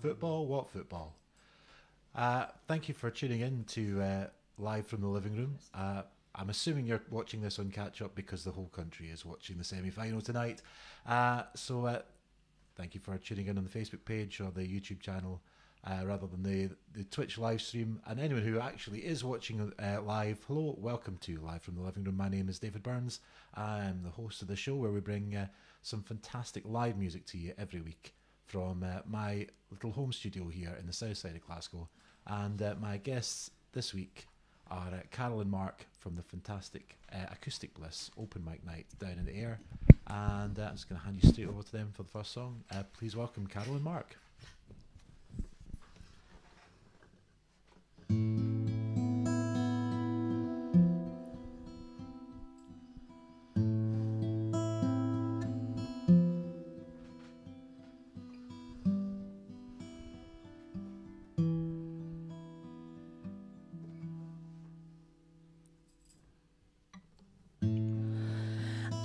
Football? What football? Thank you for tuning in to Live from the Living Room. I'm assuming you're watching this on catch up because the whole country is watching the semi-final tonight. So thank you for tuning in on the Facebook page or the YouTube channel rather than the Twitch live stream. And anyone who actually is watching live, hello, welcome to Live from the Living Room. My name is David Burns. I'm the host of the show where we bring some fantastic live music to you every week from my little home studio here in the south side of Glasgow. And my guests this week are Carol and Mark from the fantastic Acoustic Bliss open mic night down in the air. And I'm just going to hand you straight over to them for the first song. Please welcome Carol and Mark.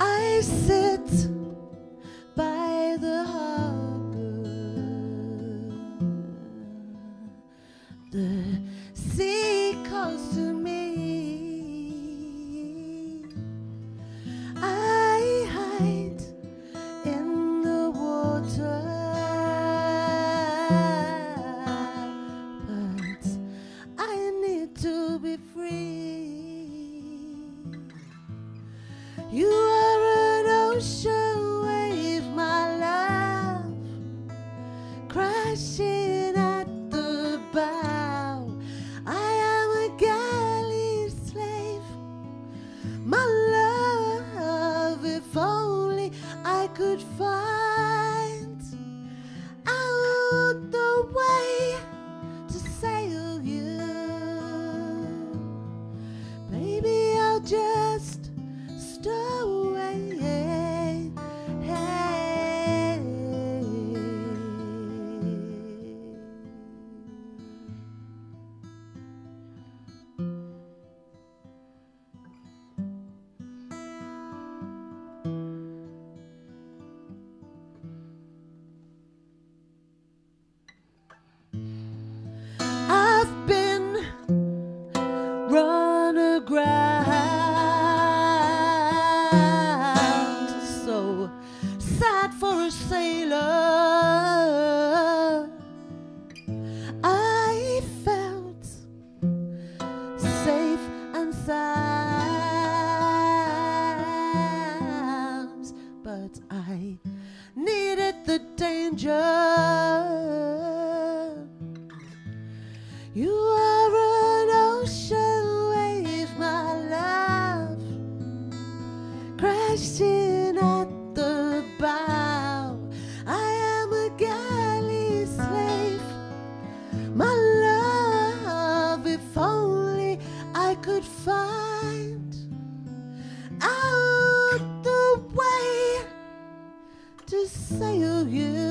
I sit by the harbor, the sea calls to me, I hide in the water, but I need to be free. You are an ocean wave, my love, crashing at the bow. I am a galley slave, my love, if only I could find out the way to sail you. Baby, I'll just stow away. I've been run aground, so sad for a sailor. I felt safe and sound, but I needed the danger. You are an ocean wave, my love, crashing at the bow. I am a galley slave, my love, if only I could find out the way to sail you.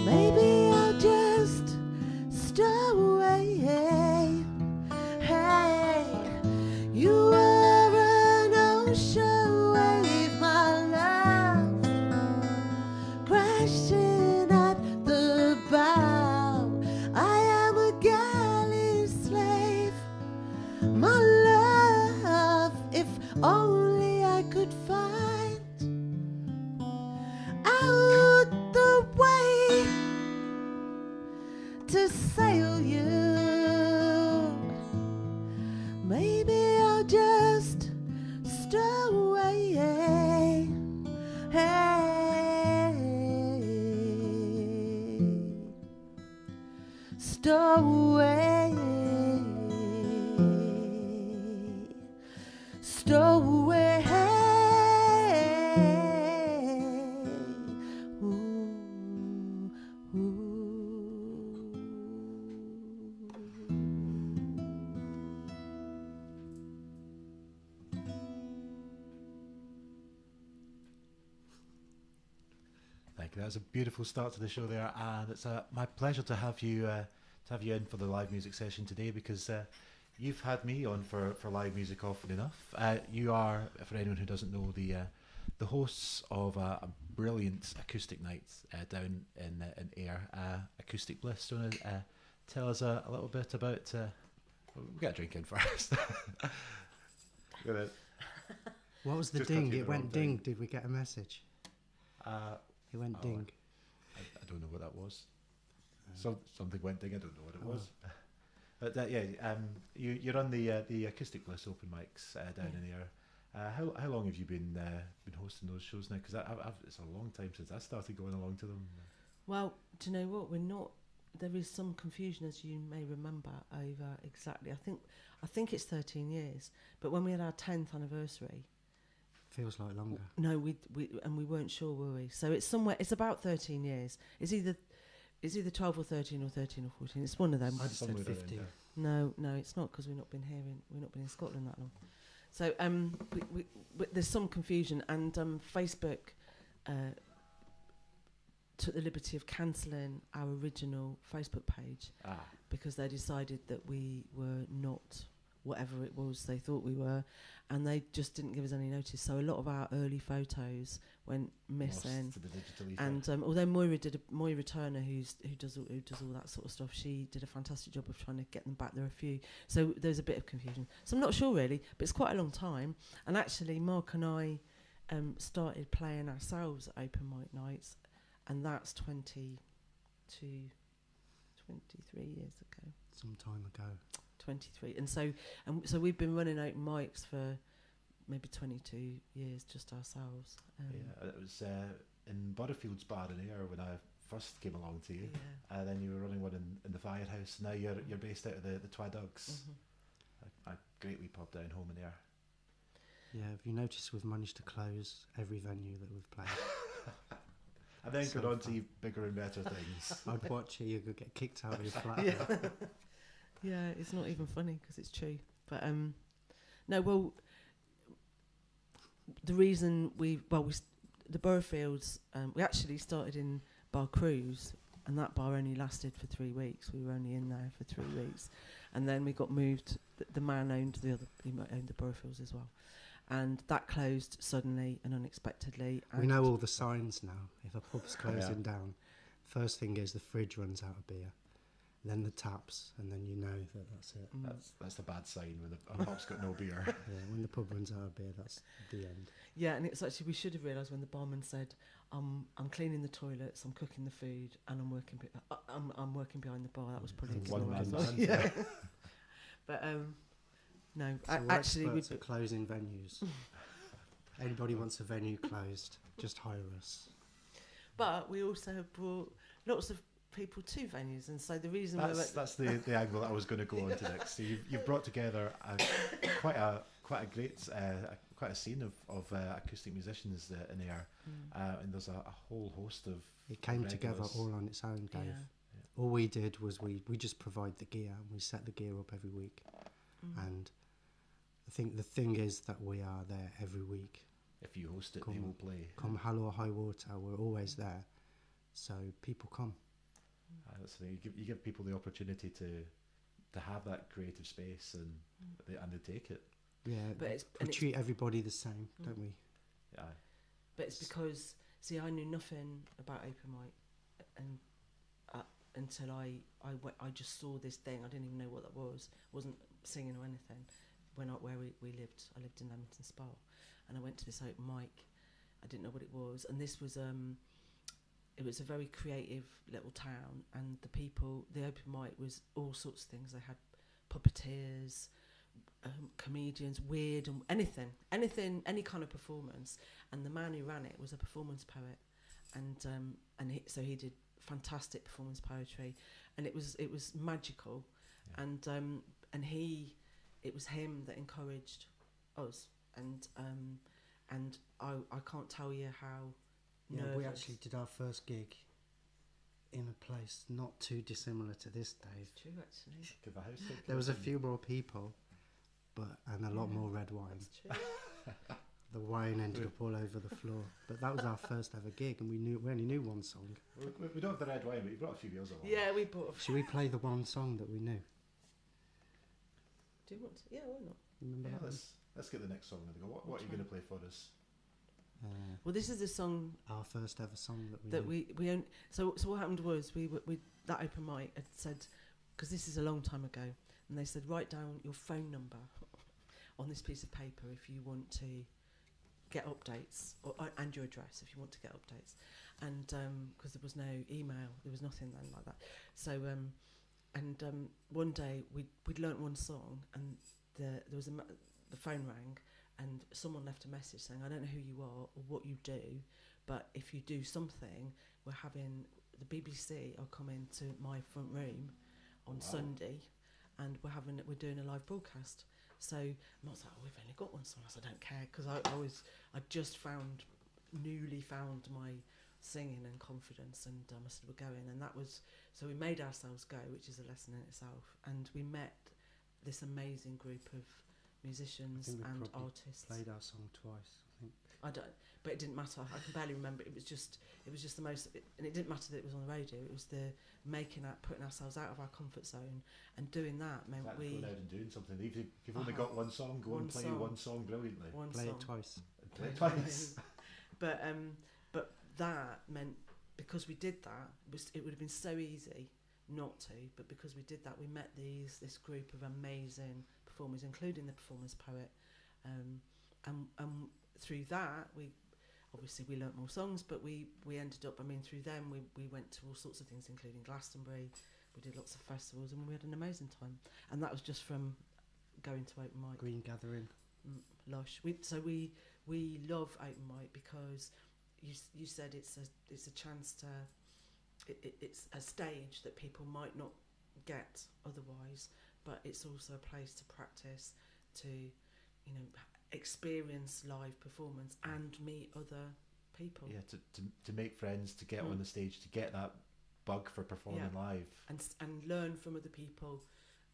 Maybe I'll just stow away. Hey, you are an ocean wave, my love, crashing at the bow. I am a galley slave, my love, if only I could find out the way to sail you. Maybe I'll just stow away. Hey, stow away. Stow away. Ooh, ooh. Thank you. That was a beautiful start to the show there, and it's my pleasure to have you in for the live music session today because you've had me on for live music often enough. You are, for anyone who doesn't know, the the hosts of a brilliant acoustic night down in Ayr, Acoustic Bliss. Do you want to tell us a little bit about? We'll get a drink in first. Go ahead. What was the Just ding? cut you It the went wrong ding. thing. Did we get a message? It went ding. I don't know what that was. Something went ding. I don't know what it was. But you run the Acoustic Bliss open mics down in Ayr. How long have you been hosting those shows now? Because it's a long time since I started going along to them. Well, do you know what? We're not. There is some confusion, as you may remember, over exactly. I think it's 13 years. But when we had our 10th anniversary, Feels like longer. no, we weren't sure, were we? So it's somewhere. It's about 13 years. It's either 12 or 13 or 13 or 14. It's one of them. I just said 15. No, it's not, because we've not been in Scotland that long. So we there's some confusion, and Facebook took the liberty of cancelling our original Facebook page because they decided that we were not whatever it was they thought we were, and they just didn't give us any notice. So a lot of our early photos went missing. To the digital ether. And although Moira Turner, who does all that sort of stuff, she did a fantastic job of trying to get them back. There are a few, so there's a bit of confusion. So I'm not sure really, but it's quite a long time. And actually, Mark and I started playing ourselves at open mic nights, and that's 23 years ago. Some time ago. 23, and so we've been running open mics for maybe 22 years just ourselves. It was in Butterfield's bar in Ayr when I first came along to you, Yeah. and then you were running one in the Firehouse. Now you're based out of the Twa Dugs, a great wee pub down home in Ayr. Yeah, have you noticed we've managed to close every venue that we've played? And then So go on to fun. bigger and better things. I'd watch you go get kicked out of your flat. Yeah, it's not even funny because it's true. But no, well, the reason the Burfields, we actually started in Bar Cruise, and that bar only lasted for 3 weeks. We were only in there for 3 weeks, and then we got moved. The man owned he owned the Burfields as well, and that closed suddenly and unexpectedly. And We know all the signs now. If a pub's closing down, first thing is the fridge runs out of beer, then the taps, and then you know that's it. That's the bad sign when a pub's got no beer. Yeah, when the pub runs out of beer, that's the end. Yeah, and it's actually, we should have realised when the barman said, I'm cleaning the toilets, I'm cooking the food, and I'm working behind the bar. That was probably One ignored man as well. band. Yeah. But no, So we're actually, we experts at closing venues. Anybody wants a venue closed, just hire us. but we also have brought lots of people to venues, and so the reason That's the angle that I was going to go on to next. So you've brought together quite a great quite a scene of acoustic musicians in Ayr, and there's a whole host of. It came together regulars. all on its own, Dave. Yeah. All we did was we just provide the gear, and we set the gear up every week. And I think the thing is that we are there every week. If you host it, they will play. Come hell or high water, we're always there. So people come. That's the thing. You give people the opportunity to have that creative space, and they take it. Yeah, But we treat everybody the same, don't we? Yeah. But it's because, see, I knew nothing about open mic, and until I just saw this thing. I didn't even know what that was. Wasn't singing or anything. Where we lived, I lived in Leamington Spa, and I went to this open mic. I didn't know what it was, and this was it was a very creative little town, and the open mic was all sorts of things. They had puppeteers, comedians, weird, and anything, any kind of performance. And the man who ran it was a performance poet, and he did fantastic performance poetry, and it was magical, and it was him that encouraged us, and I can't tell you how. Yeah, nervous. we actually did our first gig in a place not too dissimilar to this, Dave. True, actually. Give a house take There was a place. few more people, and a lot more red wine. That's true. The wine ended up all over the floor. But that was our first ever gig, and we only knew one song. We don't have the red wine, but you brought a few beers along. Yeah, we bought. Should we play the one song that we knew? Do you want to? Yeah, why not? Remember Yeah, that one? let's get the next song and go. What are you going to play for us? Well, this is the song Our first ever song that we that did. we own. So what happened was we that open mic had said, because this is a long time ago, and they said write down your phone number on this piece of paper if you want to get updates, and your address if you want to get updates, and because there was no email, there was nothing then like that. So one day we'd learnt one song, and there was the phone rang, and someone left a message saying, I don't know who you are or what you do, but if you do something, we're having the BBC are coming to my front room on Sunday, and we're doing a live broadcast. So I was like, we've only got one song. I said, I don't care, because I just newly found my singing and confidence, and I said, we're going. And that was, so we made ourselves go, which is a lesson in itself, and we met this amazing group of musicians and artists. Played our song twice, I think. I don't, but it didn't matter. I can barely remember. It was just the most, and it didn't matter that it was on the radio. It was the putting ourselves out of our comfort zone, and doing that meant Exactly, we going out and doing something. If you've only got one song, go and play one song brilliantly. Play it twice. Play it twice. But that meant, because we did that, it would have been so easy not to. But because we did that, we met this group of amazing performers, including the performance poet, and through that we learnt more songs, but we ended up, through them we went to all sorts of things, including Glastonbury. We did lots of festivals, and we had an amazing time, and that was just from going to open mic. Green Gathering. Lush. We love open mic because you said it's a chance to, it's a stage that people might not get otherwise, but it's also a place to practice, to experience live performance and meet other people. Yeah, to make friends, to get on the stage, to get that bug for performing live, and learn from other people.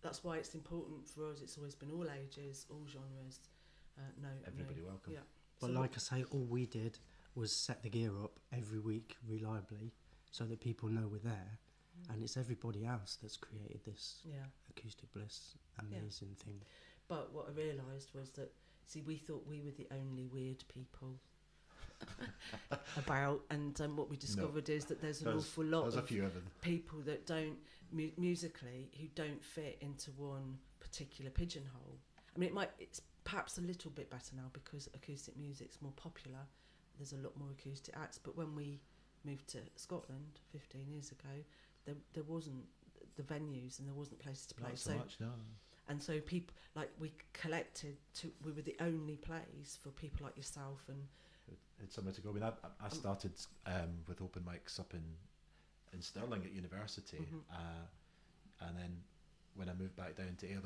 That's why it's important for us. It's always been all ages, all genres. Everybody welcome. Yeah. But So like I say, all we did was set the gear up every week reliably, so that people know we're there. And it's everybody else that's created this Acoustic Bliss amazing thing. But what I realised was that, we thought we were the only weird people about, and what we discovered is that there's an awful lot of a few of them. people that don't musically, who don't fit into one particular pigeonhole. It's perhaps a little bit better now because acoustic music's more popular. There's a lot more acoustic acts, but when we moved to Scotland 15 years ago, there wasn't the venues and there wasn't places to play. Not so much, no. And so people, we we were the only place for people like yourself, and it's somewhere to go. I started with open mics up in Stirling at university, and then when I moved back down to Ayr,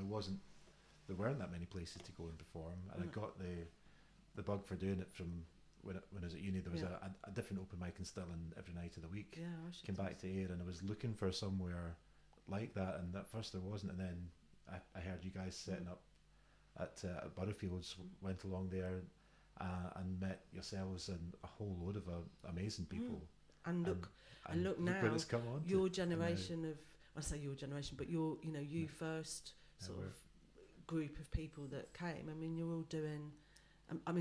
there weren't that many places to go and perform, and I got the bug for doing it from when I was at uni. There was a different open mic in Stirling every night of the week. Yeah, I should Came back to Ayr, and I was looking for somewhere like that, and at first there wasn't, and then I heard you guys setting up at Butterfields, went along there and met yourselves and a whole load of amazing people. And look now, where it's come on your generation of, I say your generation, but you first sort of group of people that came. You're all doing.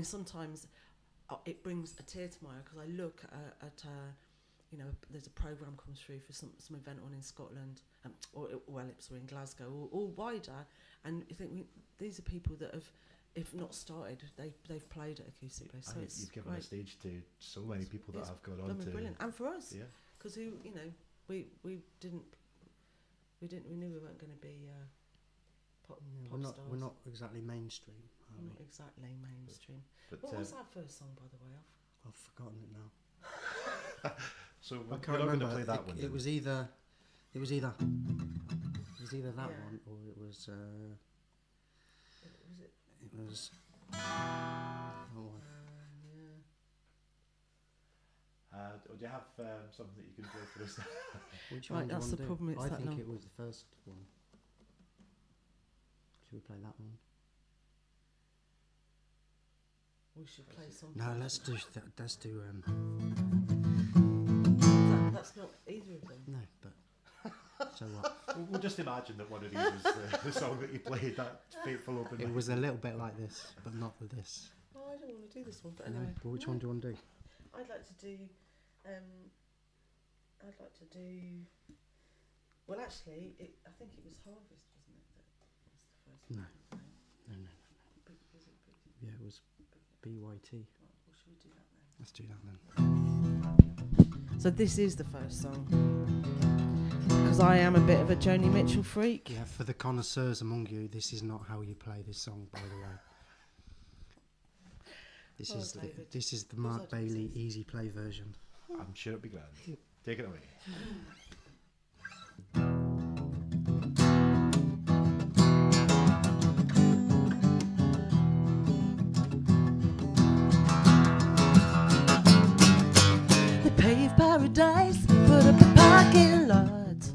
Sometimes it brings a tear to my eye because I look at there's a programme comes through for some event on in Scotland, or in Glasgow, or wider, and you think these are people that have, if not started, they've played at Acoustic Bliss. So you've given a stage to so many people that have gone on to. Brilliant, and for us, because we knew we weren't going to be pop stars. We're not exactly mainstream. We're not exactly mainstream. But what was our first song, by the way? I've forgotten it now. So I we're can't not going remember. to play that one. It was either that one, or it was. Was it? It was. Do you have something that you can play for us? Which Right, one do you that's want the to do? problem, it's I that think long. it was the first one. Should we play that one? We should play something. No, let's do. Let's do. That's not either of them. No, but so what? We'll just imagine that one of these was the song that you played, that fateful open It mic. was a little bit like this, but not with this. I I don't want to do this one, but anyway. Well, which one do you want to do? I'd like to do. Well, actually, I think it was Harvest, wasn't it? That was the first one. No. Yeah, it was BYT. Well, should we do that then? Let's do that then. So this is the first song. Because I am a bit of a Joni Mitchell freak. Yeah, for the connoisseurs among you, this is not how you play this song, by the way. This is the Mark Bailey easy play version. I'm sure it'll be grand. Take it away. They paved paradise, put up a parking lot,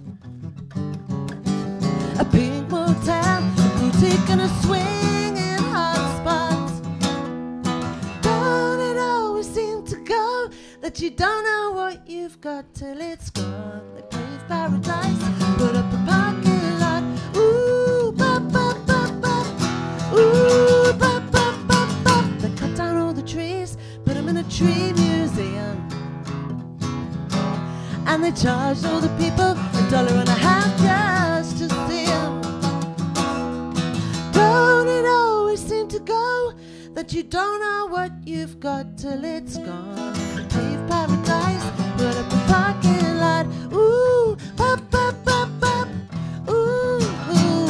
a pink motel, a boutique and a swinging hotspot. Don't it always seem to go that you don't know what you've got till it's gone? They paved paradise, put up a parking lot. Ooh, bop, bop, bop, bop. Ooh, bop, bop, bop, bop. They cut down all the trees, put them in a tree museum. And they charged all the people $1.50 just to see 'em. Don't it always seem to go that you don't know what you've got till it's gone? Paved paradise, put up a parking lot. Ooh, bop, bop, bop, bop. Ooh, ooh.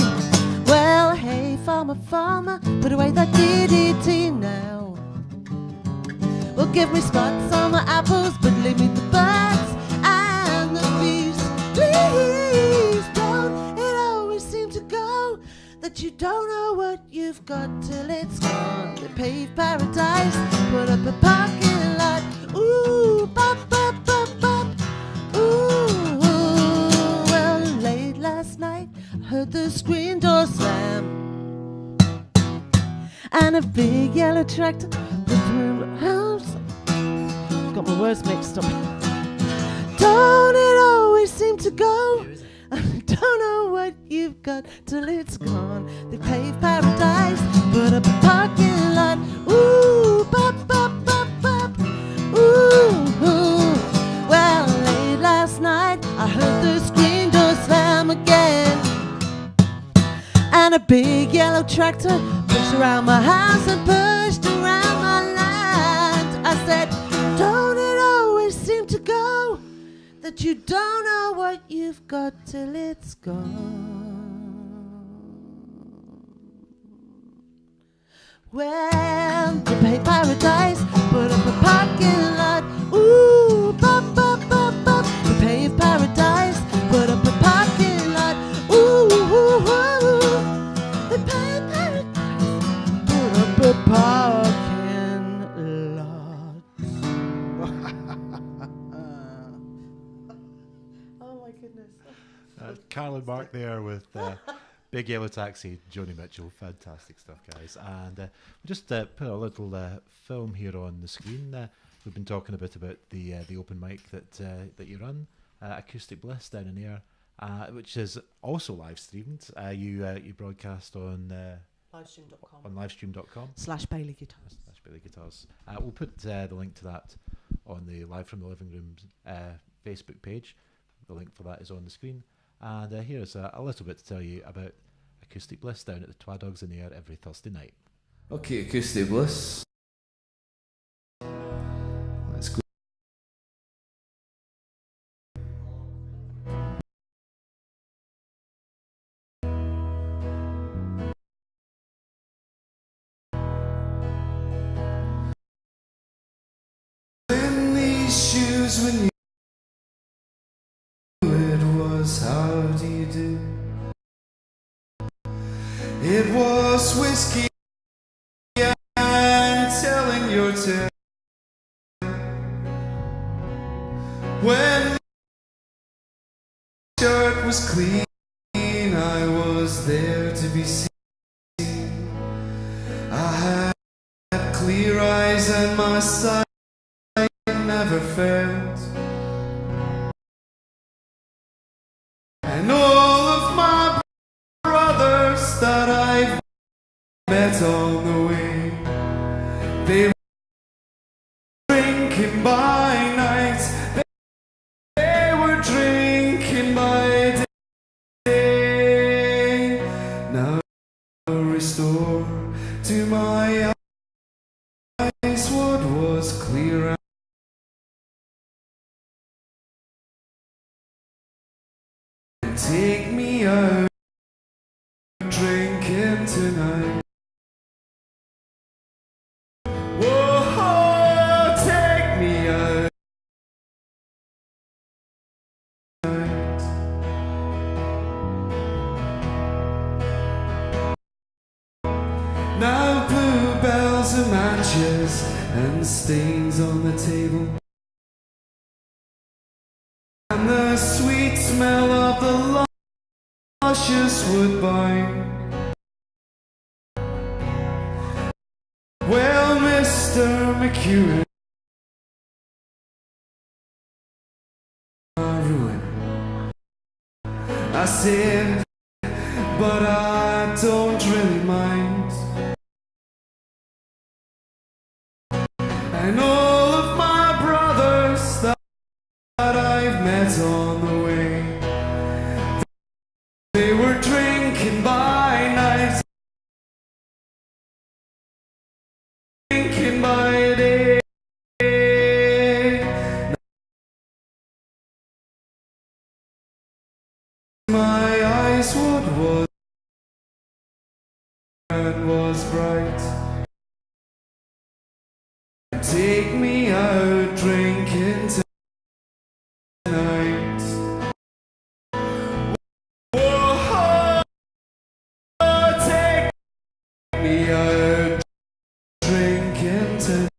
Well, hey, farmer, farmer, put away that DDT now. Well, give me spots on my apples, but leave me the birds and the bees. Please, don't it always seem to go that you don't know what you've got till it's gone? They paved paradise, put up a parking lot. Ooh, bop, bop, bop, bop. Ooh, well, late last night, I heard the screen door slam, and a big yellow tractor put through the house. Got my words mixed up. Don't it always seem to go? Don't know what you've got till it's gone. They paved paradise, put up a parking lot. Ooh, bop, bop, bop, bop. Ooh, ooh. Well, late last night, I heard the screen door slam again, and a big yellow tractor pushed around my house and pushed around my land. I said, don't it always seem to go that you don't know what you've got till it's gone? Well, they paved paradise, put up a parking lot. Ooh, bop, bop, bop, bop. They paved paradise, put up a parking lot. Ooh, ooh, ooh, ooh. They paved paradise, put up a parking lot. Oh my goodness. Carl and Mark there with Big Yellow Taxi, Joni Mitchell. Fantastic stuff, guys. And we just put a little film here on the screen. We've been talking a bit about the open mic that you run, Acoustic Bliss down in there, which is also live streamed. You broadcast on Livestream.com. livestream.com. /Bailey Guitars. Bailey Guitars. We'll put the link to that on the Live from the Living Room Facebook page. The link for that is on the screen. And here's a little bit to tell you about Acoustic Bliss down at the Twa Dug's in the air every Thursday night. Okay, Acoustic Bliss. Let's go. In these shoes when you it was how do you do? It was whiskey and telling your tale. When the shirt was clean, I was there to be seen. I had clear eyes and my sight never failed. And all of my brothers that I've met on the way, they restore to my eyes what was clear. Take me out drinking tonight. Whoa, take me out. Now bluebells and matches and stains on the table, and the sweet smell of the luscious woodbine. Well, Mr. McEwen, ruin. I said, but I don't really mind. And all of my brothers that I've met on the way, they were drinking by night, drinking by day. My eyes what was and was bright. Take me out drinking tonight. Whoa, take me out drinking tonight.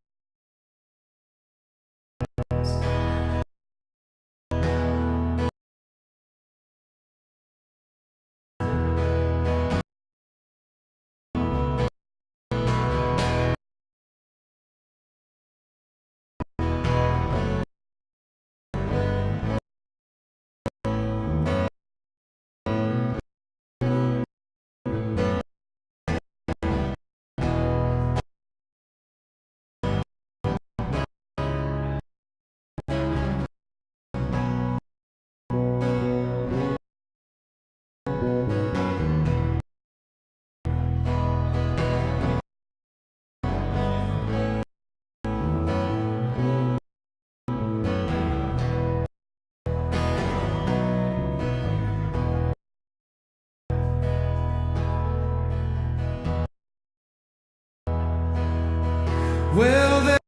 Well, they're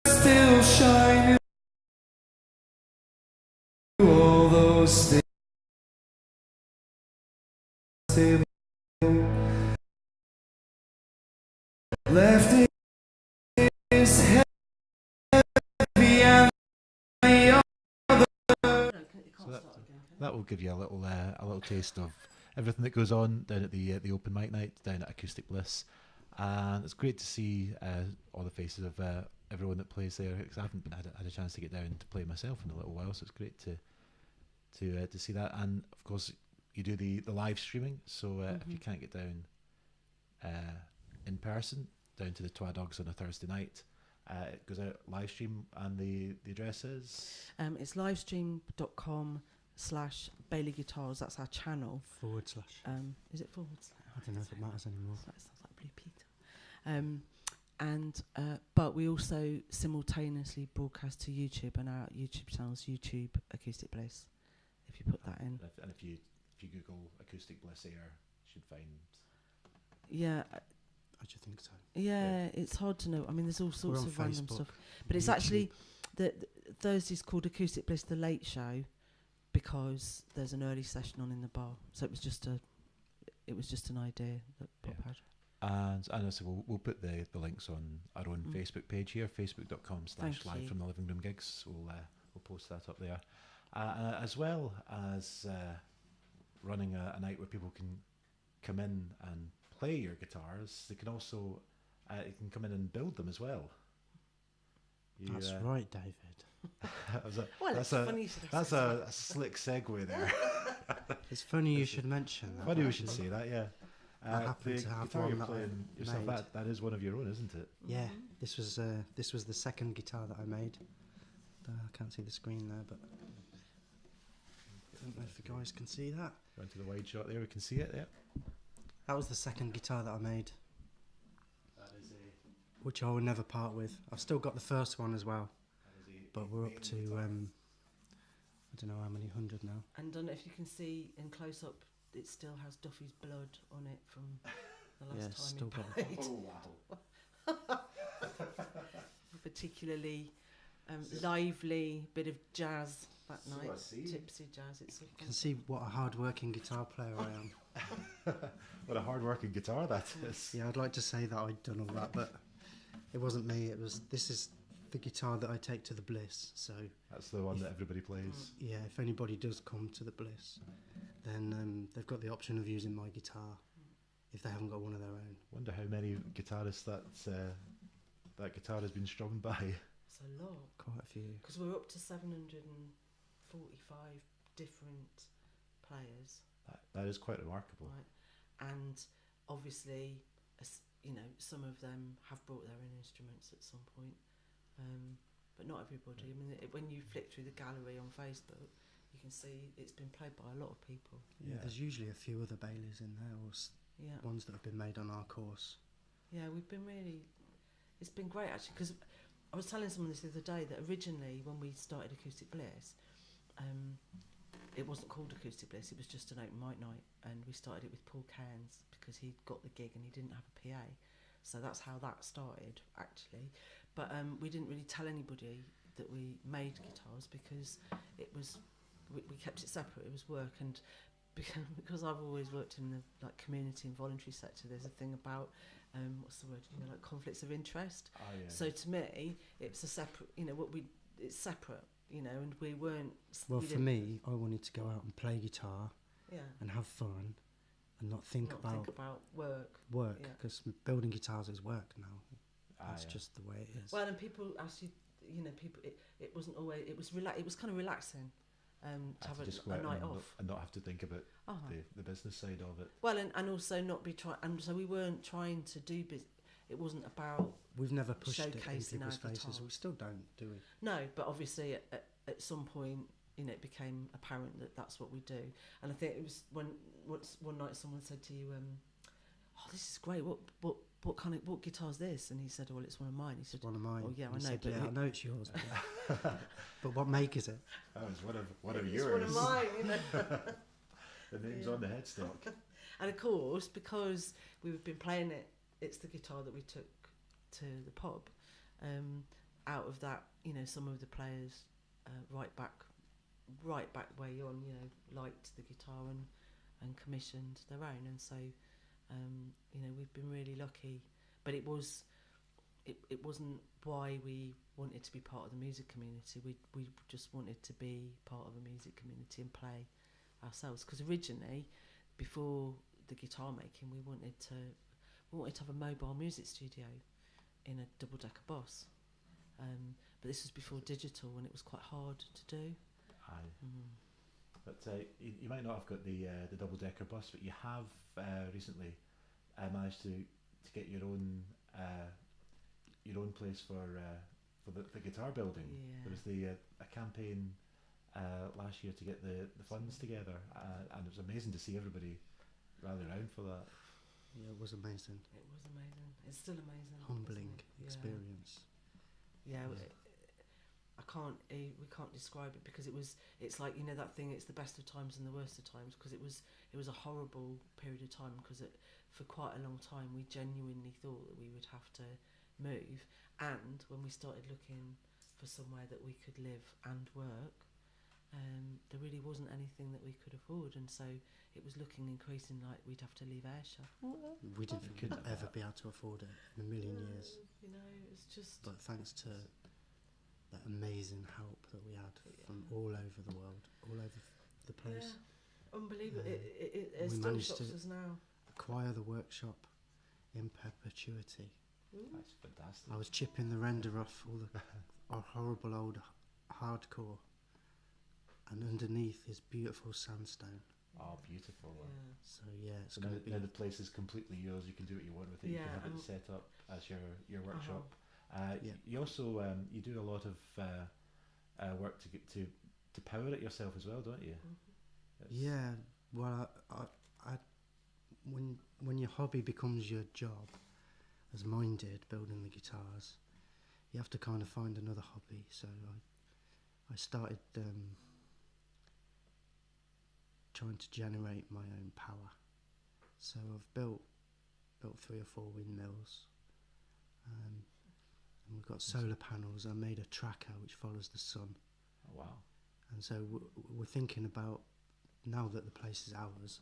still shining through all those stable left his heavy and the other. So that will give you a little taste of everything that goes on down at the open mic night down at Acoustic Bliss, and it's great to see all the faces of everyone that plays there. Because I haven't had a chance to get down to play myself in a little while, so it's great to see that. And of course, you do the live streaming. So if you can't get down in person, down to the Twa Dugs on a Thursday night, it goes out live stream, and the address is it's livestream.com/Bailey Guitars. That's our channel. / Is it forward? I don't know if it matters anymore. That sounds like Blue Peter. But we also simultaneously broadcast to YouTube, and our YouTube channel's YouTube Acoustic Bliss. If you put that in, and if you Google Acoustic Bliss Air, you should find. Yeah. I just think so. Yeah, it's hard to know. I mean, there's all sorts of random Facebook, stuff, but it's YouTube. Actually the Thursday's called Acoustic Bliss The Late Show because there's an early session on in the bar. So it was just an idea that Bob had. And also we'll put the links on our own Facebook page here, facebook.com/live from the living room gigs. We'll post that up there, as well as running a night where people can come in and play your guitars. They can also you can come in and build them as well. That's right, David. That's a slick segue there. It's funny you should mention that. Funny we should say that, yeah. I happen to have guitar one you're that playing I yourself, made. that is one of your own, isn't it? Yeah, this was the second guitar that I made. I can't see the screen there, but I don't know if the guys can see that. Going to the wide shot there, we can see it. Yeah. That was the second guitar that I made, That is which I will never part with. I've still got the first one as well, but we're up to I don't know how many hundred now. And I don't know if you can see in close up, it still has Duffy's blood on it from the Yeah, last still time got he it. played. Oh wow! Particularly lively bit of jazz that So I night, see. tipsy jazz. It's You can see what a hard-working guitar player I am. What a hard-working guitar that is. Yeah, I'd like to say that I'd done all that, but it wasn't me. This is the guitar that I take to the Bliss. So That's the one that everybody plays. yeah, if anybody does come to the Bliss, then they've got the option of using my guitar if they haven't got one of their own. Wonder how many guitarists that guitar has been strummed by. It's a lot. Quite a few. Because we're up to 745 different players, That is quite remarkable. right? And obviously, you know, some of them have brought their own instruments at some point, but not everybody. I mean, when you flick through the gallery on Facebook, you can see it's been played by a lot of people. Yeah, Yeah. there's usually a few other Baileys in there, or Yeah, ones that have been made on our course. yeah, we've been really. It's been great actually, because I was telling someone this the other day that originally when we started Acoustic Bliss, it wasn't called Acoustic Bliss, it was just an open mic night, and we started it with Paul Cairns because he'd got the gig and he didn't have a PA, so that's how that started actually. But we didn't really tell anybody that we made guitars because it was we kept it separate. It was work, and because I've always worked in the like community and voluntary sector, there's a thing about what's the word, you know, like conflicts of interest. Oh, yeah. So to me, it's a separate, you know, it's separate, you know, and we weren't. Well, we for didn't- me, I wanted to go out and play guitar yeah, and have fun and not think not about think about work. work, yeah. because building guitars is work now. That's yeah. just the way it is. Well, and people actually, you know, people. It wasn't always. It was It was kind of relaxing to have just go a out night and off. and not have to think about Uh-huh. the business side of it. Well, and also not be trying. And so we weren't trying to do It wasn't about We've never pushed it in showcasing our people's faces. guitars. We still don't, do we? no, but obviously at some point, you know, it became apparent that that's what we do. And I think it was when one night someone said to you, "Oh, this is great. What guitar's this?" And he said, "Well, it's one of mine." He said, One of mine. "Oh yeah, And I he know, said, but yeah, I know it's yours. But, but what make is it? That was one of it's yours. one of mine." You know? The name's Yeah. on the headstock. And of course, because we've been playing it, it's the guitar that we took to the pub. Out of that, you know, some of the players right back way on, you know, liked the guitar and commissioned their own, and so you know, we've been really lucky. But it wasn't why we wanted to be part of the music community. We just wanted to be part of a music community and play ourselves. Because originally, before the guitar making, we wanted to have a mobile music studio in a double-decker bus. But this was before digital, and it was quite hard to do. Aye. But you might not have got the double-decker bus, but you have recently managed to get your own place for the guitar building. Yeah. There was a campaign last year to get the funds together, and it was amazing to see everybody rally around for that. Yeah, it was amazing. It was amazing. It's still amazing. Humbling isn't it? experience. Yeah. We can't describe it, because it's like, you know, that thing, it's the best of times and the worst of times, because it was a horrible period of time, because for quite a long time we genuinely thought that we would have to move, and when we started looking for somewhere that we could live and work, there really wasn't anything that we could afford, and so it was looking increasingly like we'd have to leave Ayrshire. We didn't couldn't have ever that. be able to afford it in a million years. You know, it's just But thanks to that amazing help that we had from all over the world, all over the place, unbelievable. Yeah. It We still managed shocks to- us now. acquire the workshop in perpetuity. That's fantastic. I was chipping the render off our horrible old hardcore, and underneath is beautiful sandstone. Oh, beautiful. Yeah. So yeah, it's So going now, to be. now the place is completely yours. You can do what you want with it. You Yeah, can have it and- set up as your workshop. Yeah. You also you do a lot of work to power it yourself as well, don't you? Mm-hmm. It's- Yeah, well, I when your hobby becomes your job, as mine did, building the guitars, you have to kind of find another hobby. So I started trying to generate my own power. So I've built 3 or 4 windmills, and we've got solar panels. I made a tracker which follows the sun. Oh, wow. And so we're thinking about, now that the place is ours,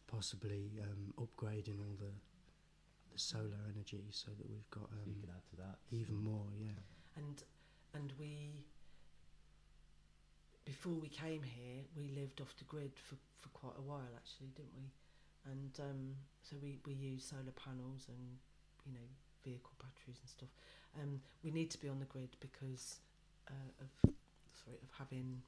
possibly upgrading all the solar energy so that we've got So you can add to that. even more, yeah. And we, before we came here, we lived off the grid for quite a while, actually, didn't we? And so we use solar panels and, you know, vehicle batteries and stuff. We need to be on the grid because of having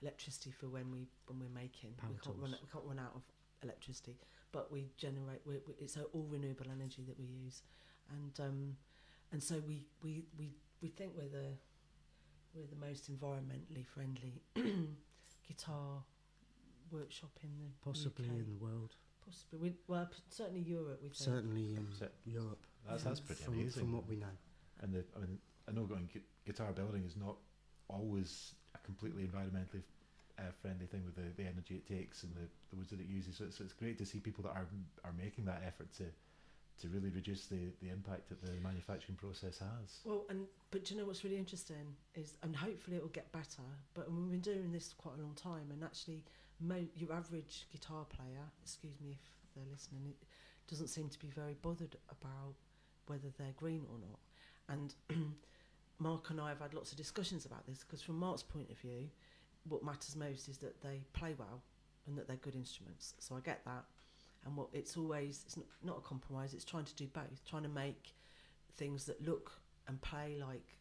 electricity for when we're making. We can't run out of electricity, but we generate. It's all renewable energy that we use, and so we think we're the most environmentally friendly guitar workshop in the possibly UK. in the world. Possibly, certainly Europe. We think. Certainly in Europe. That's pretty from, amazing. from what we know. And I know going guitar building is not always a completely environmentally friendly thing with the energy it takes and the woods that it uses. So it's great to see people that are making that effort to really reduce the impact that the manufacturing process has. Well, but do you know what's really interesting is, and hopefully it'll get better, but we've been doing this quite a long time, and actually your average guitar player, excuse me if they're listening, it doesn't seem to be very bothered about whether they're green or not. And Mark and I have had lots of discussions about this, because from Mark's point of view, what matters most is that they play well and that they're good instruments. So I get that. And it's not a compromise, it's trying to do both, trying to make things that look and play like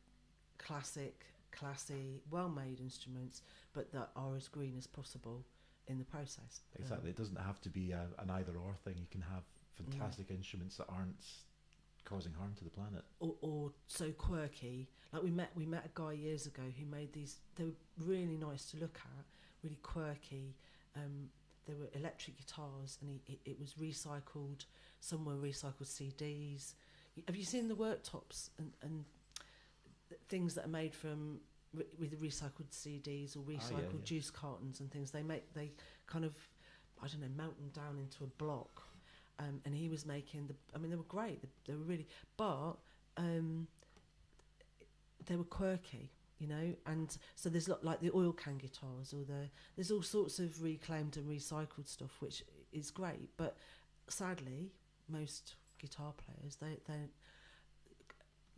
classic, classy, well-made instruments, but that are as green as possible in the process. Exactly. It doesn't have to be an either-or thing. You can have fantastic instruments that aren't causing harm to the planet, or so quirky. Like we met a guy years ago who made these. They were really nice to look at, really quirky. They were electric guitars, and it was recycled. Some were recycled CDs. Have you seen the worktops and things that are made from with recycled CDs or recycled juice cartons and things? They kind of, I don't know, melt them down into a block. And he was making they were great. They were really, but they were quirky, you know. And so there's like the oil can guitars, or there's all sorts of reclaimed and recycled stuff, which is great. But sadly, most guitar players,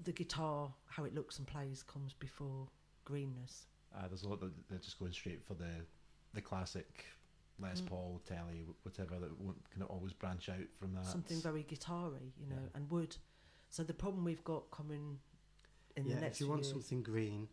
the guitar, how it looks and plays, comes before greenness. There's a lot that they're just going straight for the classic Les Paul, Telly, whatever, that won't kind of always branch out from that. Something very guitar-y, you know, and wood. So the problem we've got coming in the next if you want years, something green,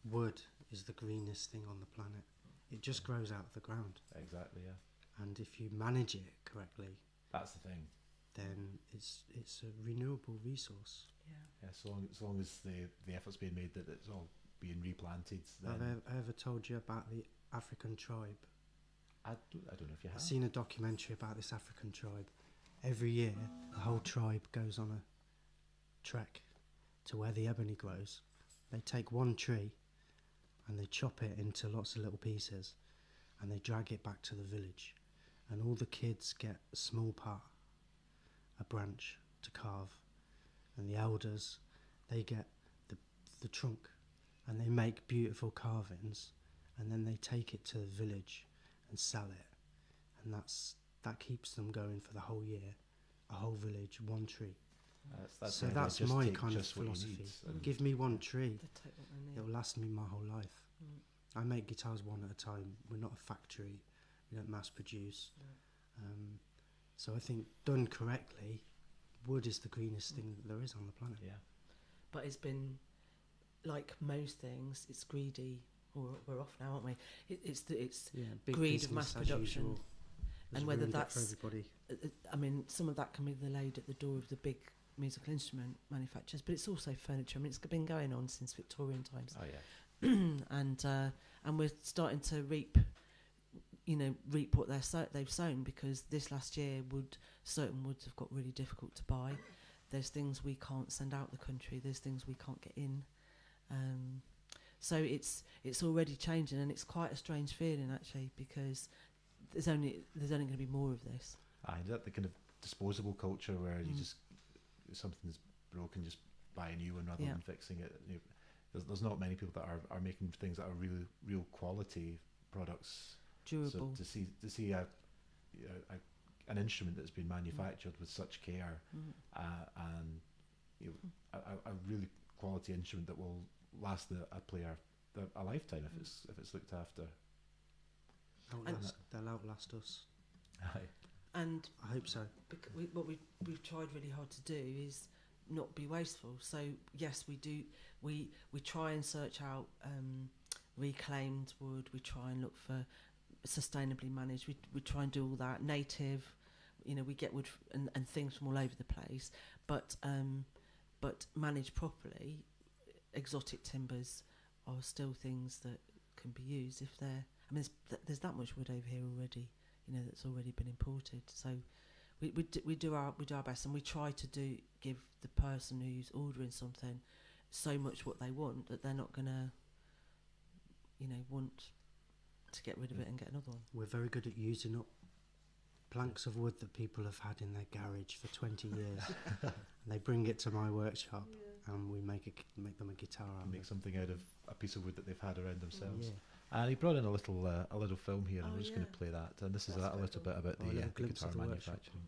wood is the greenest thing on the planet. It just grows out of the ground. Exactly, yeah. And if you manage it correctly, that's the thing. Then it's a renewable resource. Yeah. So long as the effort's being made that it's all being replanted. Then Have I ever told you about the African tribe? I don't know if you have. I've seen a documentary about this African tribe. Every year, the whole tribe goes on a trek to where the ebony grows. They take one tree and they chop it into lots of little pieces and they drag it back to the village. And all the kids get a small part, a branch to carve. And the elders, they get the trunk and they make beautiful carvings, and then they take it to the village and sell it, and that keeps them going for the whole year. A whole village, one tree. That's my kind of philosophy. Give me one tree, it'll last me my whole life. I make guitars one at a time. We're not a factory, we don't mass produce. So I think done correctly, wood is the greenest thing that there is on the planet. Yeah, but it's been, like most things, it's greedy. We're off now, aren't we? It's greed of mass production, and whether that's for everybody. I mean, some of that can be laid at the door of the big musical instrument manufacturers, but it's also furniture. I mean, it's been going on since Victorian times. Oh yeah. And we're starting to reap, reap what they've sown, because this last year certain woods have got really difficult to buy. There's things we can't send out the country. There's things we can't get in. So it's already changing, and it's quite a strange feeling actually, because there's only going to be more of this. That the kind of disposable culture where you just, if something's broken, just buy a new one rather than fixing it. There's not many people that are making things that are real quality products, durable. So to see an instrument that's been manufactured with such care, and a really quality instrument that will last a player a lifetime if it's looked after. They'll outlast us. Aye. And I hope so. What we've tried really hard to do is not be wasteful. So yes, we do. We try and search out reclaimed wood. We try and look for sustainably managed. We try and do all that native. We get wood and things from all over the place, but managed properly, exotic timbers are still things that can be used if they're. I mean, there's that much wood over here already, that's already been imported. So we do our best, and we try to give the person who's ordering something so much what they want that they're not gonna, want to get rid of it and get another one. We're very good at using up planks of wood that people have had in their garage for 20 years. And they bring it to my workshop, and we make them a guitar out. Make something out of a piece of wood that they've had around themselves. Yeah. And he brought in a little film here, and we're just going to play that. And this is a little bit about the glimpse guitar of the workshop. manufacturing.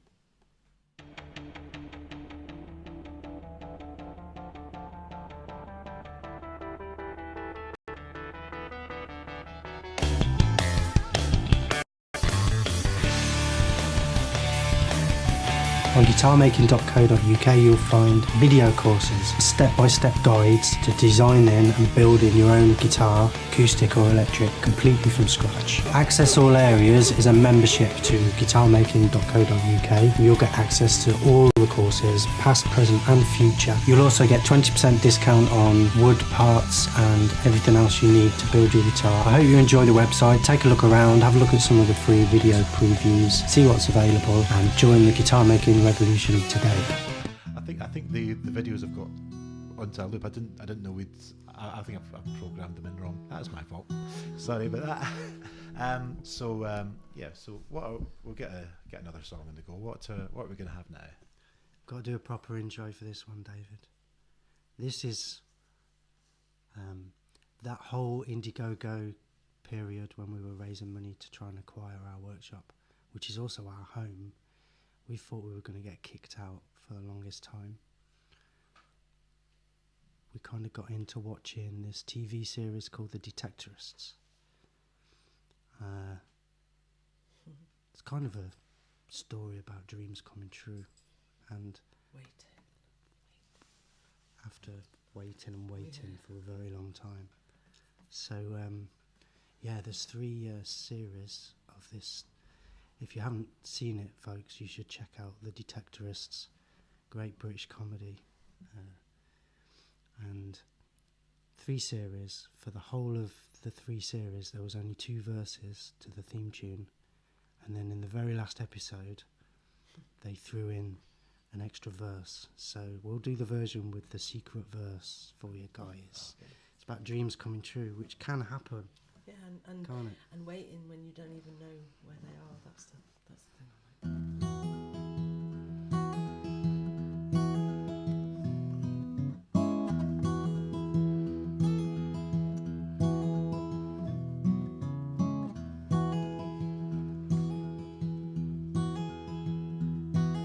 On guitarmaking.co.uk you'll find video courses, step-by-step guides to designing and building your own guitar, acoustic or electric, completely from scratch. Access All Areas is a membership to guitarmaking.co.uk, and you'll get access to all the courses, past, present and future. You'll also get 20% discount on wood parts and everything else you need to build your guitar. I hope you enjoy the website. Take a look around, have a look at some of the free video previews, see what's available, and join the guitar making revolution today. I think the videos have got onto a loop. I didn't know I think I've programmed them in wrong. That's my fault. Sorry about that. So we'll get another song on the go. What are we going to have now? Got to do a proper intro for this one, David. This is that whole Indiegogo period when we were raising money to try and acquire our workshop, which is also our home. We thought we were going to get kicked out for the longest time. We kind of got into watching this TV series called The Detectorists. It's kind of a story about dreams coming true, and after waiting and waiting for a very long time. So there's 3 series of this. If you haven't seen it, folks, you should check out The Detectorists, great British comedy. And 3 series. For the whole of the 3 series, there was only 2 verses to the theme tune. And then in the very last episode, they threw in an extra verse. So we'll do the version with the secret verse for you guys. Okay. It's about dreams coming true, which can happen. Yeah, and waiting when you don't even know where they are. That's the thing.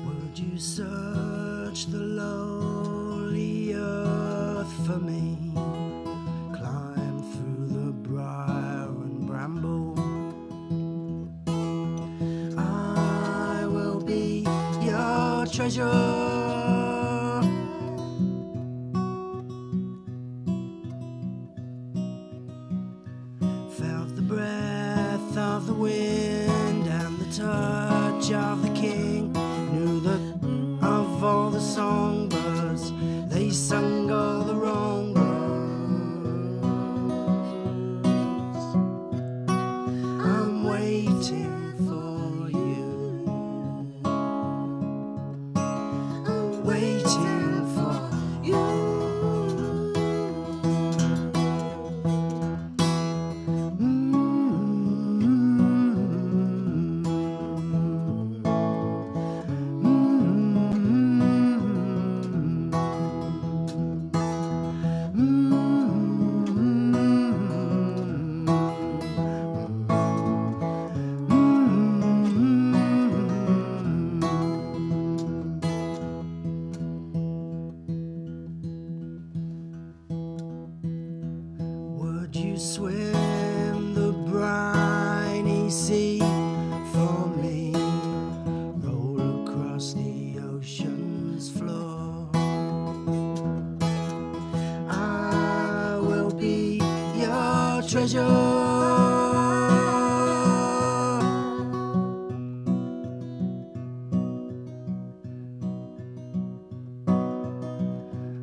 Would you search the lowly earth for me? Climb through the briar and bramble. I will be your treasure. Felt the breath of the wind and the touch of the king. Knew that of all the songbirds, they sung all the wrong words. I'm waiting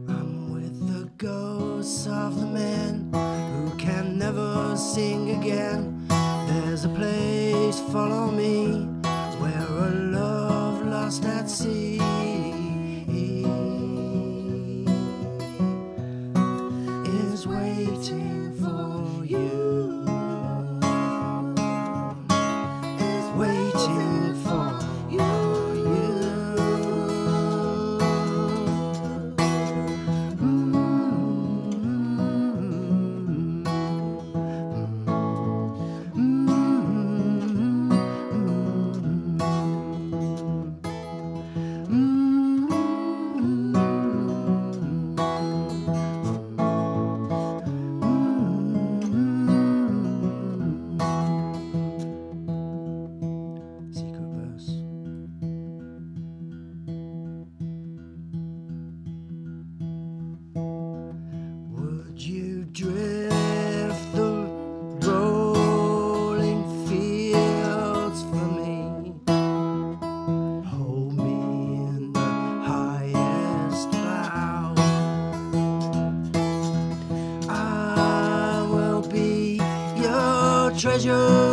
I'm with the ghosts of the men who can never sing again. There's a place, follow me, where a love lost at sea is waiting for you. Is waiting for you. Secret verse. Would you drift the rolling fields for me? Hold me in the highest cloud. I will be your treasure.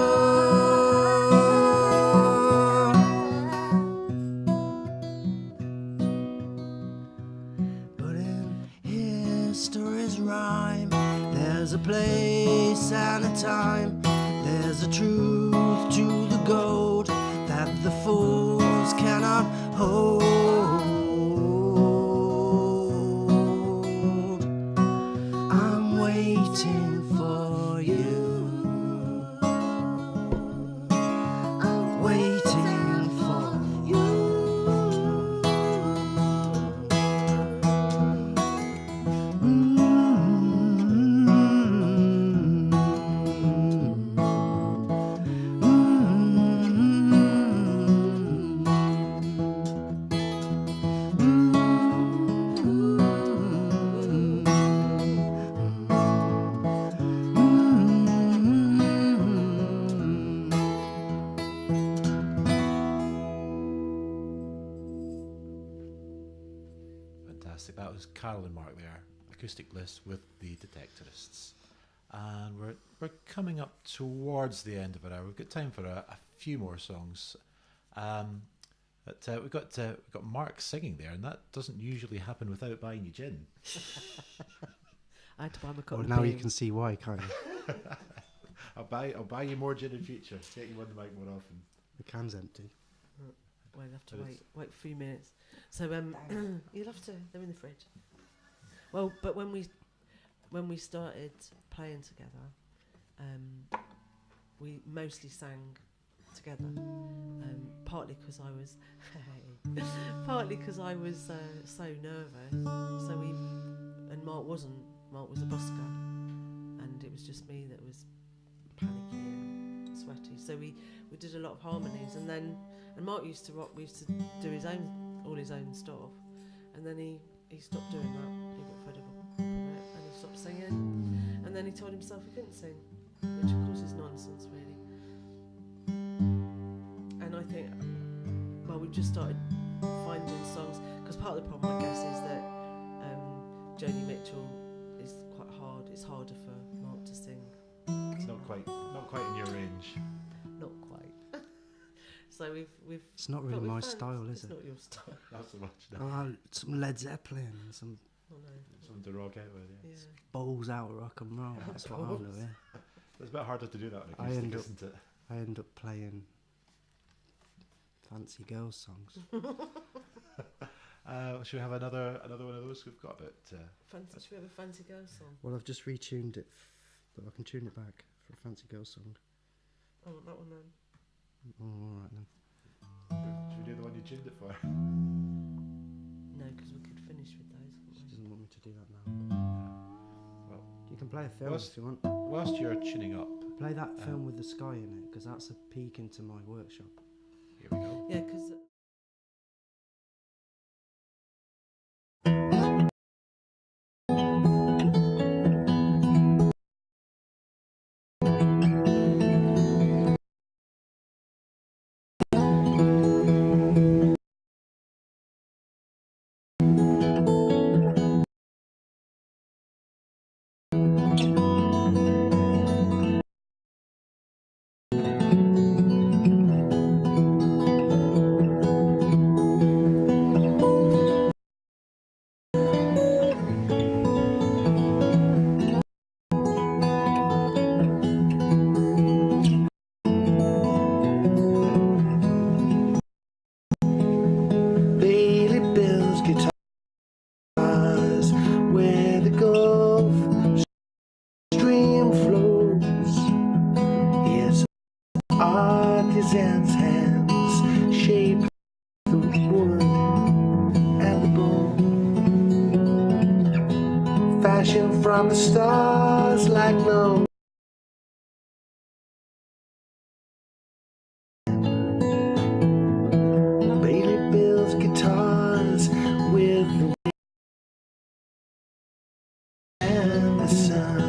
But in history's rhyme, there's a place and a time. There's a truth to the gold that the fools cannot hold. I'm waiting for you. I'm waiting for you. Fantastic. That was Carol and Mark there, Acoustic Bliss with the Detectorists. And we're coming up towards the end of it hour. We've got time for a few more songs. But we've got Mark singing there, and that doesn't usually happen without buying you gin. I had to buy my cup Well, of now beer. you can see why, can't you? I'll buy you more gin in future. Take you on the mic more often. The can's empty. Well, you'll have to But wait a few minutes. So you'll have to. They're in the fridge. Well, but when we started playing together, we mostly sang together. Partly because I was, so nervous. So and Mark wasn't. Mark was a busker, and it was just me that was panicky and sweaty. So we did a lot of harmonies, and Mark used to rock. We used to do all his own stuff, and then he stopped doing that. He got fed up with it, and he stopped singing. And then he told himself he couldn't sing, which of course is nonsense, really. And I think, well, we've just started finding songs, because part of the problem, I guess, is that Joni Mitchell is quite hard. It's harder for Mark to sing. It's not quite in your range. Not quite. So we've. It's not really but we've my found style, is it's it? not your style. Not so much. No. Oh, some Led Zeppelin, some Oh no. Something to rock out with. Yeah. Yeah. balls out rock and roll. That's what I want to hear. It's a bit harder to do that on I acoustic, end up- isn't it? I end up playing fancy girls songs. Should we have another one of those? We've got about. Should we have a Fancy Girl song? Well, I've just retuned it, but I can tune it back for a fancy girls song. I want that one then. Oh, all right then. Should we do the one you tuned it for? No, because we could finish with those. She couldn't we? doesn't want me to do that now. Well, You can play a film whilst- if you want. whilst you're tuning up, Play that film with the sky in it, because that's a peek into my workshop. here we go. Yeah, because from the stars like no Bailey builds guitars with the wind and the sun.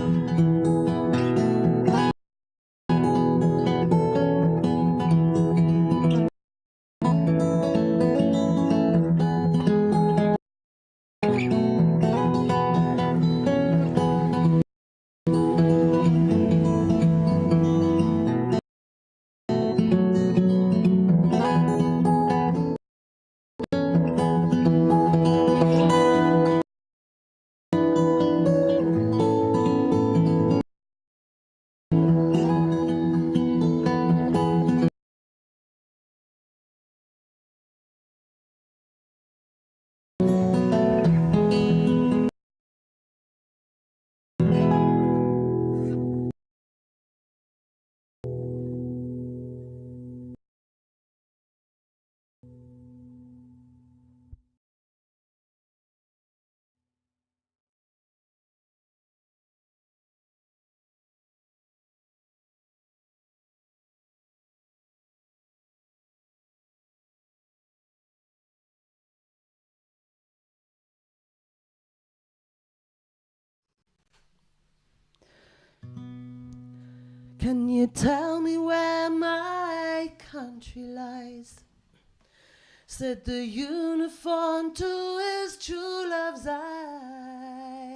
Can you tell me where my country lies? Said the uniform to his true love's eyes.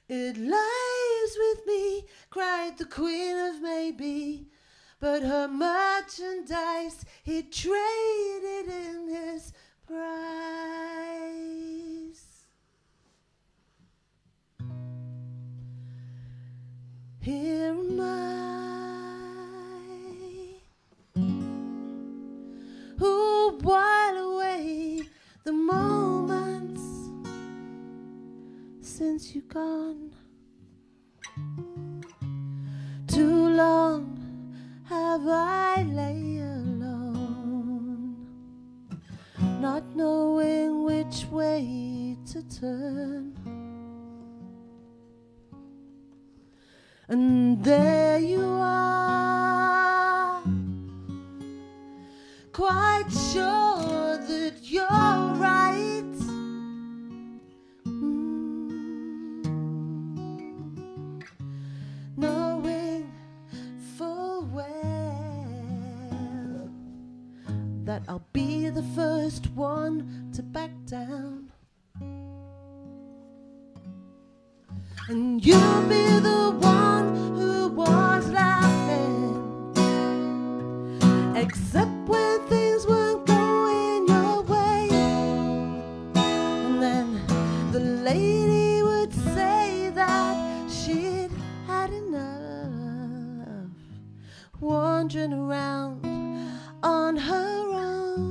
It lies with me, cried the Queen of Maybe, but her merchandise he traded in his price. Here am I, who while away the moments since you're gone. Too long have I lay alone, not knowing which way to turn. And there you are, quite sure that you're right. Knowing full well that I'll be the first one to back down. And you'll be the one who was laughing, except when things weren't going your way. And then the lady would say that she'd had enough, wandering around on her own.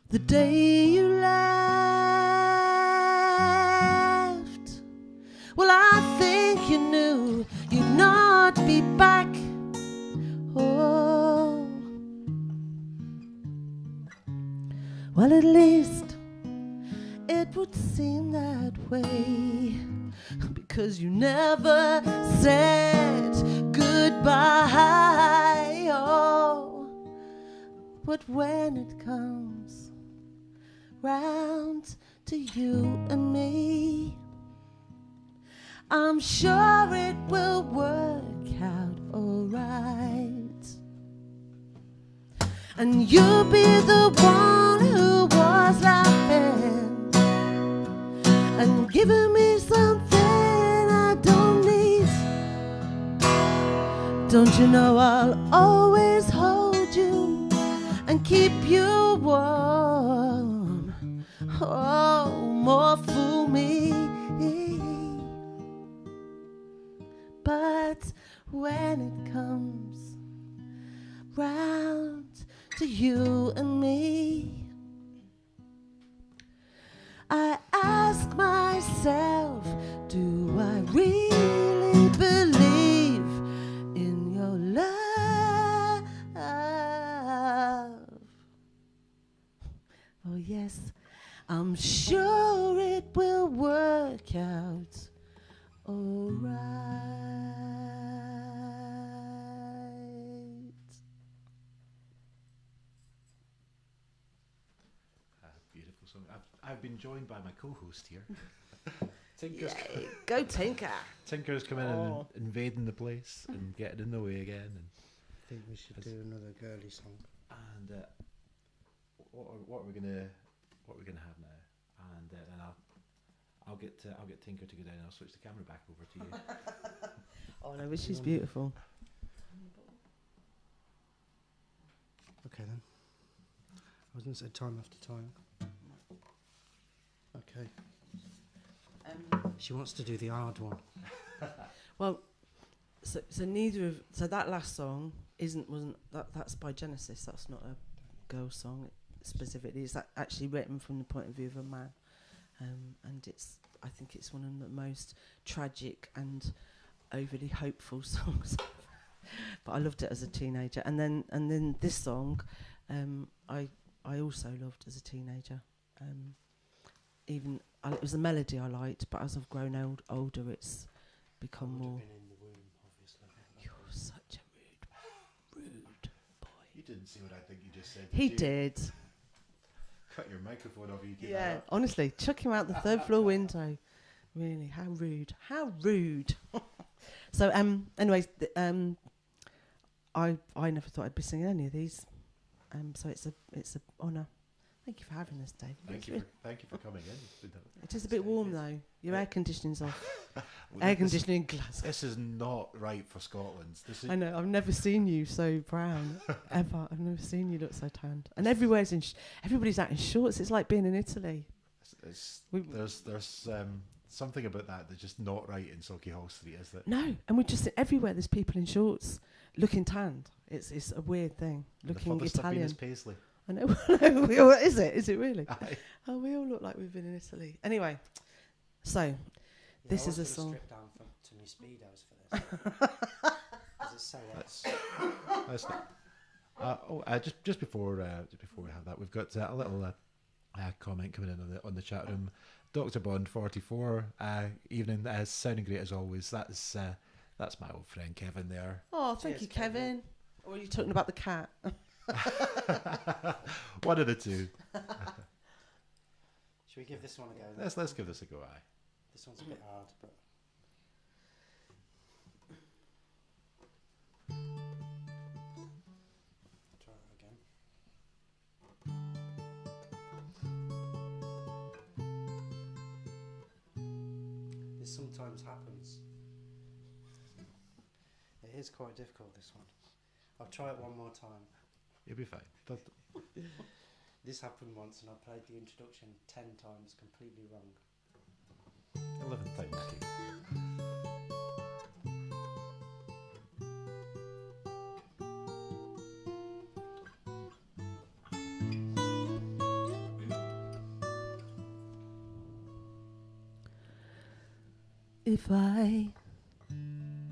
The day you left, well, I think you knew you'd not be back. Oh, well, at least it would seem that way, because you never said goodbye. Oh, but when it comes round to you and me, I'm sure it will work out alright. And you'll be the one who was laughing and giving me something I don't need. Don't you know I'll always hold you and keep you warm? Oh, more fool me. But when it comes round to you and me, I ask myself, do I really believe in your love? Oh yes, I'm sure it will work out alright. Beautiful song. I've been joined by my co-host here. Tinker's, Yay, go Tinker. Tinker's coming in Oh. and invading the place and getting in the way again. And I think we should do another girly song. what are we gonna have now? And then I'll get Tinker to go down. And I'll switch the camera back over to you. Oh no, but she's beautiful. Okay then. I was going to say time after time. Okay. She wants to do the hard one. Well, so that last song that's by Genesis. That's not a girl song specifically. It's actually written from the point of view of a man, and I think it's one of the most tragic and overly hopeful songs. But I loved it as a teenager, and then this song, I also loved as a teenager. It was the melody I liked, but as I've grown older, it's become more. Been in the womb, obviously. You're such a rude boy. You didn't see what I think you just said. He you? did. Cut your microphone off. You keep Yeah, that up. honestly, chuck him out the third floor window. Really, how rude! How rude! So, anyways, I never thought I'd be singing any of these. So it's a honour. Thank you for having us, Dave. Thank you for coming in. It is a bit warm though. Your air conditioning's off. Well, Air this- conditioning in Glasgow. This is not right for Scotland. This is I know. I've never seen you so brown ever. I've never seen you look so tanned. And everywhere's everybody's out in shorts. It's like being in Italy. there's something about that that's just not right in Sauchiehall Street, is it? No, and we just everywhere. There's people in shorts looking tanned. It's a weird thing. Looking the furthest I've been Italian. is Paisley. I know. What is it? Is it really? Aye. Oh, we all look like we've been in Italy. Anyway, so this is a song. Strip down to me speedos for this. 'Cause it's so hot. That's not. Just before we have that, we've got a little comment coming in on the chat room. Dr. Bond 44 evening, sounding great as always. That's my old friend Kevin there. Oh, thank Cheers, you, Kevin. Or are you talking about the cat? One of the two. Should we give this one a go then? Let's give this a go. Aye. This one's a bit hard, but try it again. This sometimes happens. It is quite difficult, this one. I'll try it one more time. You'll be fine. This happened once and I played the introduction 10 times completely wrong. 11 times. If I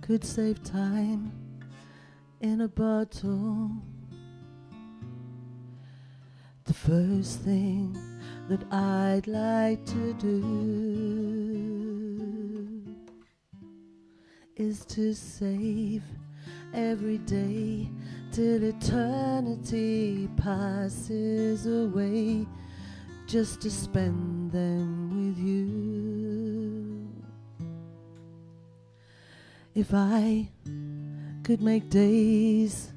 could save time in a bottle, the first thing that I'd like to do is to save every day till eternity passes away, just to spend them with you. If I could make days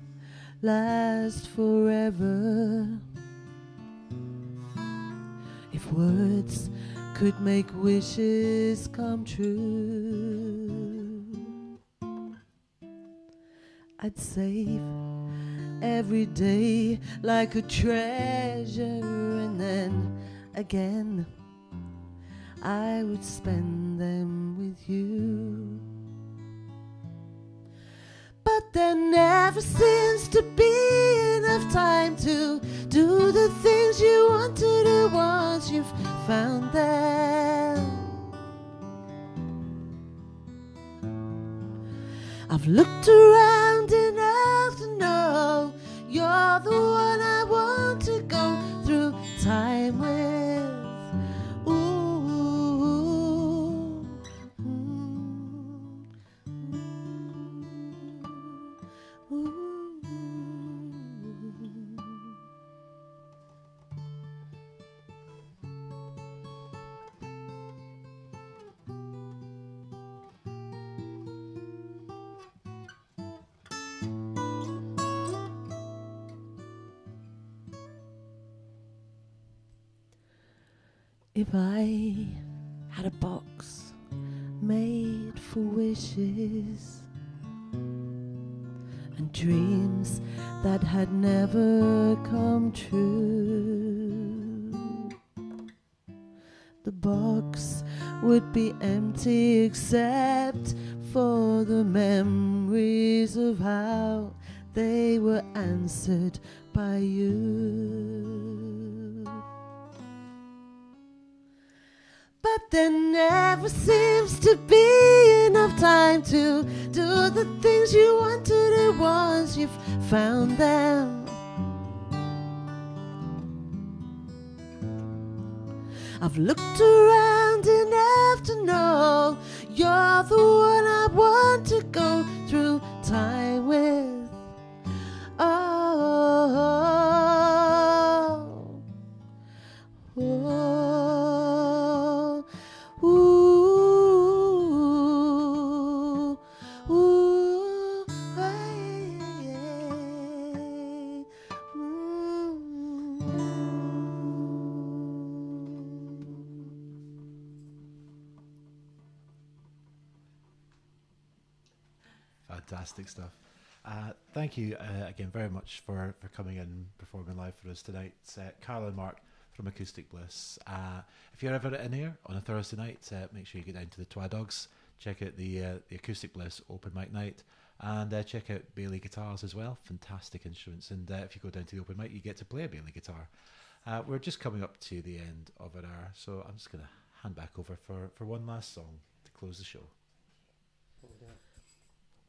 last forever, if words could make wishes come true, I'd save every day like a treasure, and then again I would spend them with you. But there never seems to be enough time to do the things you want to do once you've found them. I've looked around enough to know you're the one I want to go through time with. If I had a box made for wishes and dreams that had never come true, the box would be empty except for the memories of how they were answered by you. But there never seems to be enough time to do the things you want to do once you've found them. I've looked around enough to know you're the one I want to go through time with. Oh, oh, ooh, ooh, hey, Fantastic stuff. Thank you again very much for coming in and performing live for us tonight. Carl and Mark from Acoustic Bliss. If you're ever in here on a Thursday night, make sure you get down to the Twa Dugs, check out the Acoustic Bliss open mic night, and check out Bailey guitars as well. Fantastic instruments. And if you go down to the open mic, you get to play a Bailey guitar. We're just coming up to the end of an hour, so I'm just going to hand back over for one last song to close the show.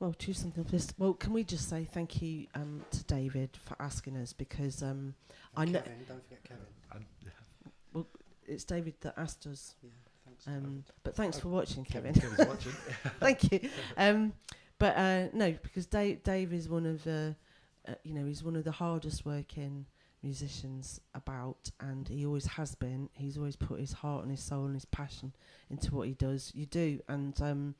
Well, choose something for this. Well, can we just say thank you to David for asking us, because I know. Kevin, don't forget Kevin. Well, it's David that asked us. Yeah, thanks. But thanks for watching, Kevin. Kevin's watching. Thank you. But no, because Dave is one of the, he's one of the hardest working musicians about, and he always has been. He's always put his heart and his soul and his passion into what he does. You do, and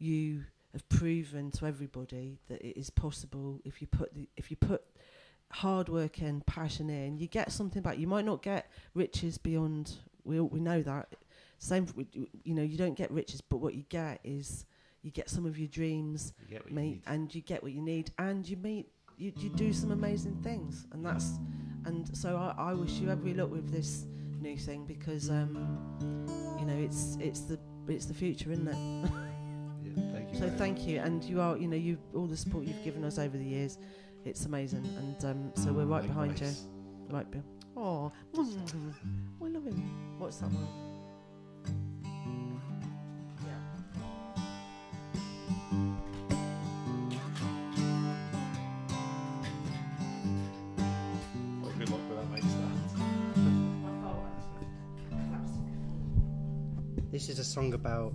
you have proven to everybody that it is possible if you put hard work and passion in, you get something back. You might not get riches beyond, we know that. Same, you don't get riches, but what you get is you get some of your dreams, and you get what you need, and you do some amazing things, and so I wish you every luck with this new thing, because it's the future, isn't it? Thank you. So thank you, and you are, you all the support you've given us over the years, it's amazing, and so we're right behind you. Right, oh, I love him. What's that one? Well, good luck with that mic stand. This is a song about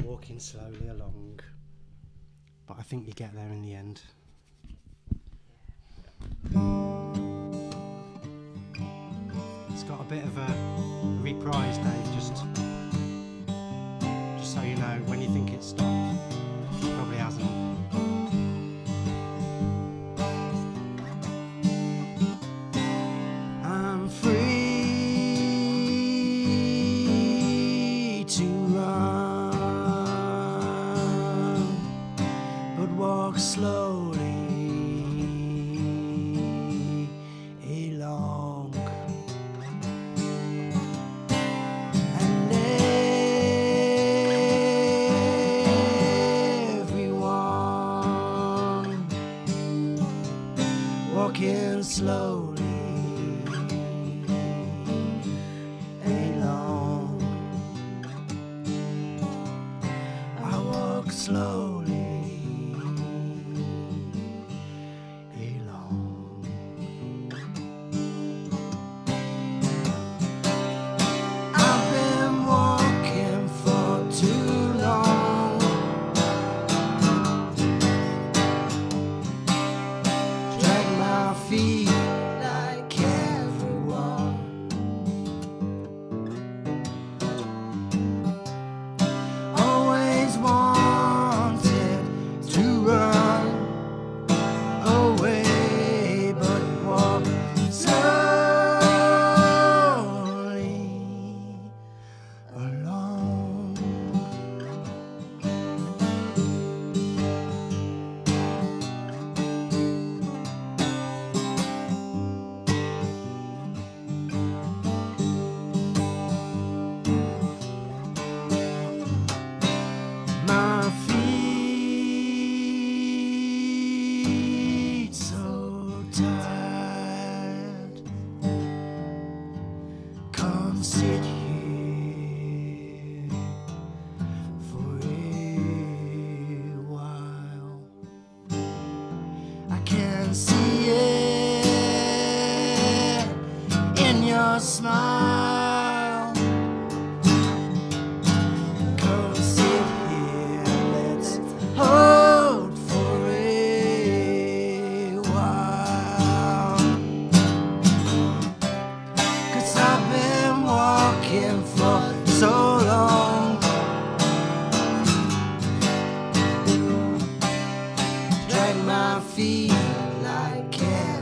walking slowly along, but I think you get there in the end. It's got a bit of a reprise, Dave, just so you know, when you think it's stopped, it probably hasn't. I'm free to run, but walk slowly along, and everyone walking slowly along. I walk slowly along. I've been walking for too long. Drag my feet tired. Come sit here for a while. I can see it in your smile. Come sit here, let's hold for a while. 'Cause I've been walking for so long. Drag my feet like cats.